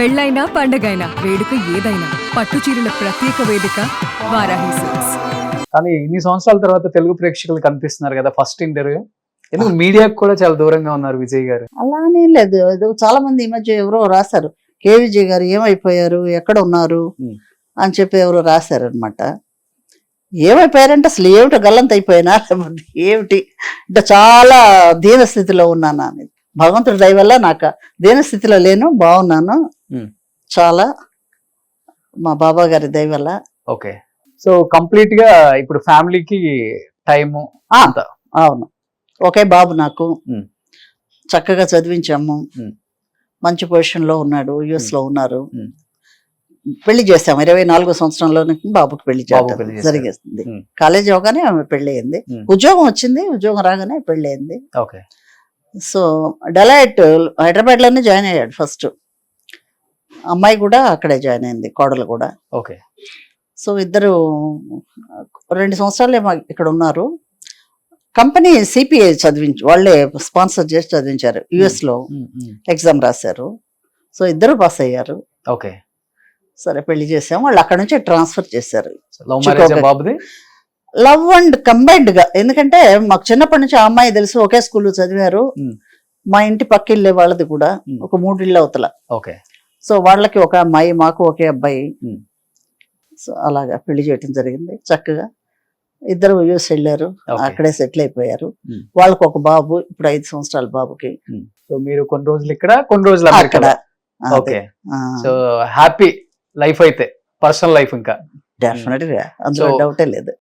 పెళ్ళైనా పండగైనా వేడుక ఏదైనా పట్టు చీరల ప్రత్యేక వేదిక వారాహి సిల్క్స్. కానీ ఇన్ని సంవత్సరాల తర్వాత తెలుగు ప్రేక్షకులు కనిపిస్తున్నారు కదా ఫస్ట్ ఇంటర్వ్యూ. ఎందుకు మీడియాకు కూడా చాలా దూరంగా ఉన్నారు విజయ్ గారు? అలానే లేదు, ఏదో చాలా మంది ఈ మధ్య ఎవరో రాశారు, కే విజయ్ గారు ఏమైపోయారు, ఎక్కడ ఉన్నారు అని చెప్పి ఎవరో రాశారు అనమాట. ఏమైపోయారంటే అసలు ఏమిటో గల్లంత అయిపోయినా లేకపోతే ఏమిటి అంటే చాలా దీన స్థితిలో ఉన్నాను అనేది. భగవంతుడి దయ వల్ల నాకు దీన స్థితిలో లేను, బాగున్నాను చాలా, మా బాబా గారి దయ వల్ల. ఓకే, సో కంప్లీట్ గా ఇప్పుడు ఫ్యామిలీకి టైము. అవును, ఒకే బాబు నాకు, చక్కగా చదివించాము, మంచి పొజిషన్ లో ఉన్నాడు, యుఎస్ లో ఉన్నారు. పెళ్లి చేసాము 24వ సంవత్సరంలోనే బాబుకి పెళ్లి చేయడం జరిగేస్తుంది. కాలేజీ అవగానే ఆమె పెళ్లి అయింది, ఉద్యోగం వచ్చింది, ఉద్యోగం రాగానే పెళ్లి అయింది. ఓకే, సో డెలైట్ హైదరాబాద్ లోనే జాయిన్ అయ్యాడు ఫస్ట్. అమ్మాయి కూడా అక్కడే జాయిన్ అయింది, కోడలు కూడా. ఓకే, సో ఇద్దరు 2 సంవత్సరాలే ఇక్కడ ఉన్నారు. కంపెనీ సిపిఐ చదివించి వాళ్ళే స్పాన్సర్ చేసి చదివించారు, యుఎస్ లో ఎగ్జామ్ రాశారు. సో ఇద్దరు పాస్ అయ్యారు. ఓకే, సరే పెళ్లి చేసాము, వాళ్ళు అక్కడ నుంచి ట్రాన్స్ఫర్ చేశారు. బాబుది లవ్ అండ్ కంబైన్డ్ గా, ఎందుకంటే మాకు చిన్నప్పటి నుంచి ఆ అమ్మాయి తెలుసు, ఒకే స్కూల్లో చదివారు. మా ఇంటి పక్కిళ్ళే వాళ్ళది కూడా, ఒక 3 ఇళ్ళ అవతల. ఓకే, సో వాళ్ళకి ఒక అమ్మాయి, మాకు ఒకే అబ్బాయి. సో అలాగా పెళ్లి చేయటం జరిగింది చక్కగా. ఇద్దరు యూఎస్ వెళ్ళారు, అక్కడే సెటిల్ అయిపోయారు. వాళ్ళకి ఒక బాబు, ఇప్పుడు 5 సంవత్సరాల బాబుకి. సో మీరు కొన్ని రోజులు ఇక్కడ, కొన్ని రోజులు అక్కడ. ఓకే, సో హ్యాపీ లైఫ్ అయితే, పర్సనల్ లైఫ్ ఇంకా డెఫినెట్ గా అందులో డౌటే లేదు.